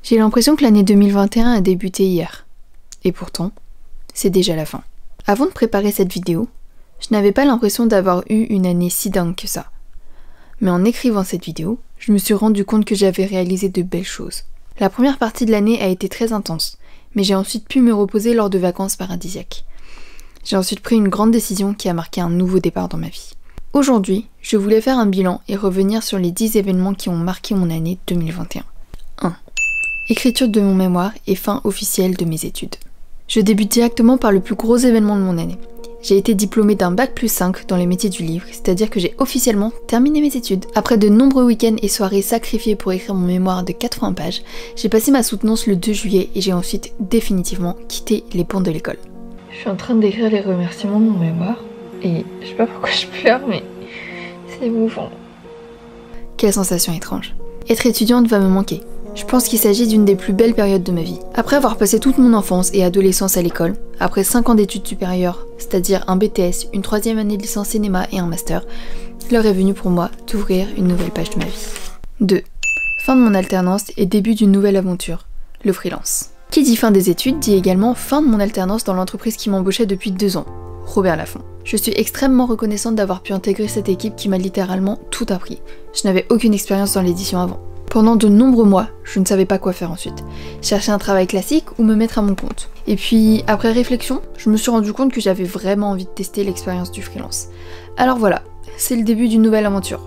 J'ai l'impression que l'année 2021 a débuté hier. Et pourtant, c'est déjà la fin. Avant de préparer cette vidéo, je n'avais pas l'impression d'avoir eu une année si dingue que ça. Mais en écrivant cette vidéo, je me suis rendu compte que j'avais réalisé de belles choses. La première partie de l'année a été très intense, mais j'ai ensuite pu me reposer lors de vacances paradisiaques. J'ai ensuite pris une grande décision qui a marqué un nouveau départ dans ma vie. Aujourd'hui, je voulais faire un bilan et revenir sur les 10 événements qui ont marqué mon année 2021. 1. Écriture de mon mémoire et fin officielle de mes études. Je débute directement par le plus gros événement de mon année. J'ai été diplômée d'un bac+5 dans les métiers du livre, c'est-à-dire que j'ai officiellement terminé mes études. Après de nombreux week-ends et soirées sacrifiées pour écrire mon mémoire de 80 pages, j'ai passé ma soutenance le 2 juillet et j'ai ensuite définitivement quitté les bancs de l'école. Je suis en train d'écrire les remerciements de mon mémoire et je sais pas pourquoi je pleure, mais c'est émouvant. Quelle sensation étrange. Être étudiante va me manquer. Je pense qu'il s'agit d'une des plus belles périodes de ma vie. Après avoir passé toute mon enfance et adolescence à l'école, après 5 ans d'études supérieures, c'est-à-dire un BTS, une 3e année de licence cinéma et un master, l'heure est venue pour moi d'ouvrir une nouvelle page de ma vie. 2. Fin de mon alternance et début d'une nouvelle aventure, le freelance. Qui dit fin des études dit également fin de mon alternance dans l'entreprise qui m'embauchait depuis 2 ans, Robert Laffont. Je suis extrêmement reconnaissante d'avoir pu intégrer cette équipe qui m'a littéralement tout appris. Je n'avais aucune expérience dans l'édition avant. Pendant de nombreux mois, je ne savais pas quoi faire ensuite. Chercher un travail classique ou me mettre à mon compte. Et puis, après réflexion, je me suis rendu compte que j'avais vraiment envie de tester l'expérience du freelance. Alors voilà, c'est le début d'une nouvelle aventure.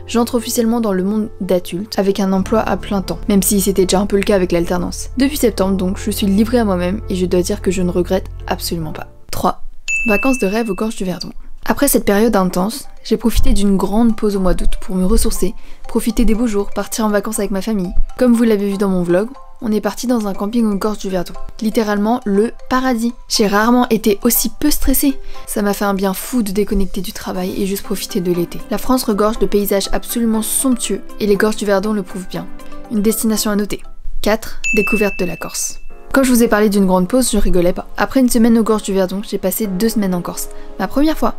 J'entre officiellement dans le monde d'adulte avec un emploi à plein temps, même si c'était déjà un peu le cas avec l'alternance. Depuis septembre donc, je suis livrée à moi-même et je dois dire que je ne regrette absolument pas. 3. Vacances de rêve aux gorges du Verdon. Après cette période intense, j'ai profité d'une grande pause au mois d'août pour me ressourcer, profiter des beaux jours, partir en vacances avec ma famille. Comme vous l'avez vu dans mon vlog, on est parti dans un camping aux gorges du Verdon. Littéralement le paradis. J'ai rarement été aussi peu stressée. Ça m'a fait un bien fou de déconnecter du travail et juste profiter de l'été. La France regorge de paysages absolument somptueux et les gorges du Verdon le prouvent bien. Une destination à noter. 4. Découverte de la Corse. Quand je vous ai parlé d'une grande pause, je rigolais pas. Après une semaine aux gorges du Verdon, j'ai passé 2 semaines en Corse. Ma première fois.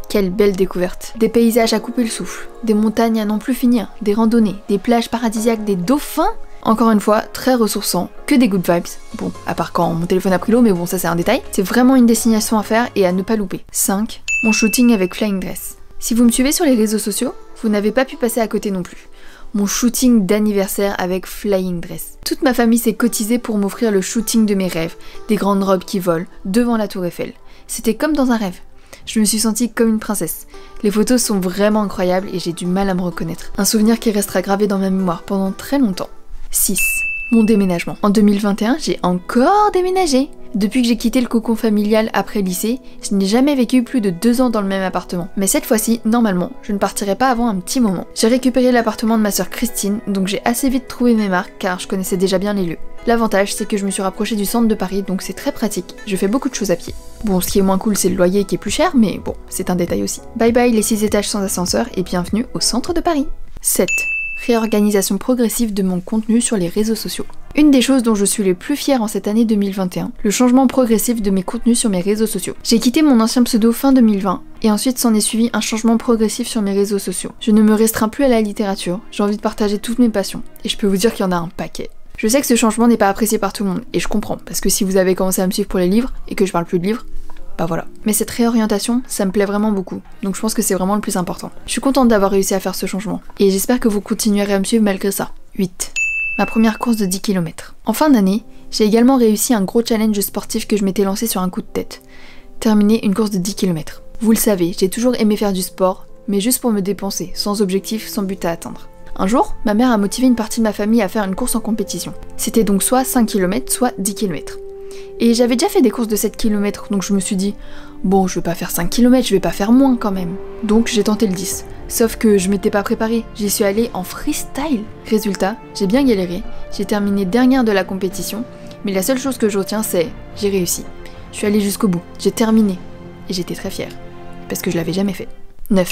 Quelle belle découverte. Des paysages à couper le souffle, des montagnes à n'en plus finir, des randonnées, des plages paradisiaques, des dauphins. Encore une fois, très ressourçant, que des good vibes. Bon, à part quand mon téléphone a pris l'eau, mais bon, ça c'est un détail. C'est vraiment une destination à faire et à ne pas louper. 5. Mon shooting avec Flying Dress. Si vous me suivez sur les réseaux sociaux, vous n'avez pas pu passer à côté non plus. Mon shooting d'anniversaire avec Flying Dress. Toute ma famille s'est cotisée pour m'offrir le shooting de mes rêves, des grandes robes qui volent, devant la tour Eiffel. C'était comme dans un rêve. Je me suis sentie comme une princesse. Les photos sont vraiment incroyables et j'ai du mal à me reconnaître. Un souvenir qui restera gravé dans ma mémoire pendant très longtemps. 6. Mon déménagement. En 2021, j'ai encore déménagé. Depuis que j'ai quitté le cocon familial après lycée, je n'ai jamais vécu plus de 2 ans dans le même appartement. Mais cette fois-ci, normalement, je ne partirai pas avant un petit moment. J'ai récupéré l'appartement de ma sœur Christine, donc j'ai assez vite trouvé mes marques car je connaissais déjà bien les lieux. L'avantage, c'est que je me suis rapprochée du centre de Paris, donc c'est très pratique. Je fais beaucoup de choses à pied. Bon, ce qui est moins cool, c'est le loyer qui est plus cher, mais bon, c'est un détail aussi. Bye bye les 6 étages sans ascenseur et bienvenue au centre de Paris. 7. Réorganisation progressive de mon contenu sur les réseaux sociaux. Une des choses dont je suis le plus fière en cette année 2021, le changement progressif de mes contenus sur mes réseaux sociaux. J'ai quitté mon ancien pseudo fin 2020 et ensuite s'en est suivi un changement progressif sur mes réseaux sociaux. Je ne me restreins plus à la littérature, j'ai envie de partager toutes mes passions et je peux vous dire qu'il y en a un paquet. Je sais que ce changement n'est pas apprécié par tout le monde et je comprends parce que si vous avez commencé à me suivre pour les livres et que je parle plus de livres, bah voilà. Mais cette réorientation, ça me plaît vraiment beaucoup, donc je pense que c'est vraiment le plus important. Je suis contente d'avoir réussi à faire ce changement, et j'espère que vous continuerez à me suivre malgré ça. 8. Ma première course de 10 km. En fin d'année, j'ai également réussi un gros challenge sportif que je m'étais lancé sur un coup de tête. Terminer une course de 10 km. Vous le savez, j'ai toujours aimé faire du sport, mais juste pour me dépenser, sans objectif, sans but à atteindre. Un jour, ma mère a motivé une partie de ma famille à faire une course en compétition. C'était donc soit 5 km, soit 10 km. Et j'avais déjà fait des courses de 7 km, donc je me suis dit, bon, je vais pas faire 5 km, je vais pas faire moins quand même. Donc j'ai tenté le 10. Sauf que je m'étais pas préparée, j'y suis allée en freestyle. Résultat, j'ai bien galéré, j'ai terminé dernière de la compétition, mais la seule chose que je retiens c'est, j'ai réussi. Je suis allée jusqu'au bout, j'ai terminé. Et j'étais très fière, parce que je l'avais jamais fait. 9.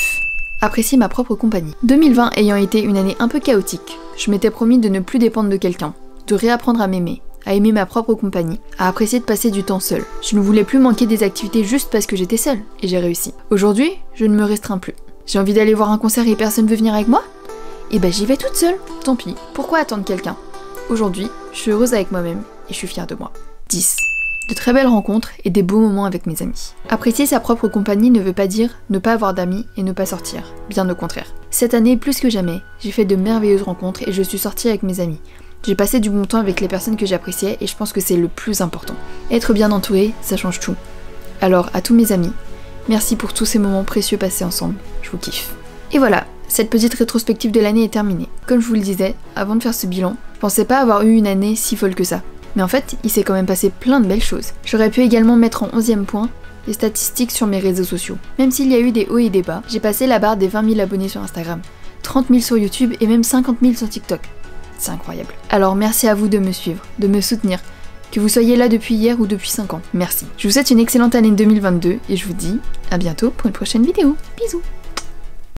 Apprécier ma propre compagnie. 2020 ayant été une année un peu chaotique, je m'étais promis de ne plus dépendre de quelqu'un, de réapprendre à m'aimer, à aimer ma propre compagnie, à apprécier de passer du temps seule. Je ne voulais plus manquer des activités juste parce que j'étais seule, et j'ai réussi. Aujourd'hui, je ne me restreins plus. J'ai envie d'aller voir un concert et personne veut venir avec moi ? Et bah j'y vais toute seule, tant pis, pourquoi attendre quelqu'un ? Aujourd'hui, Je suis heureuse avec moi-même et je suis fière de moi. 10. De très belles rencontres et des beaux moments avec mes amis. Apprécier sa propre compagnie ne veut pas dire ne pas avoir d'amis et ne pas sortir, bien au contraire. Cette année, plus que jamais, j'ai fait de merveilleuses rencontres et je suis sortie avec mes amis. J'ai passé du bon temps avec les personnes que j'appréciais et je pense que c'est le plus important. Être bien entouré, ça change tout. Alors, à tous mes amis, merci pour tous ces moments précieux passés ensemble, je vous kiffe. Et voilà, cette petite rétrospective de l'année est terminée. Comme je vous le disais, avant de faire ce bilan, je pensais pas avoir eu une année si folle que ça. Mais en fait, il s'est quand même passé plein de belles choses. J'aurais pu également mettre en 11e point les statistiques sur mes réseaux sociaux. Même s'il y a eu des hauts et des bas, j'ai passé la barre des 20 000 abonnés sur Instagram, 30 000 sur YouTube et même 50 000 sur TikTok. C'est incroyable. Alors merci à vous de me suivre, de me soutenir, que vous soyez là depuis hier ou depuis 5 ans. Merci. Je vous souhaite une excellente année 2022 et je vous dis à bientôt pour une prochaine vidéo. Bisous.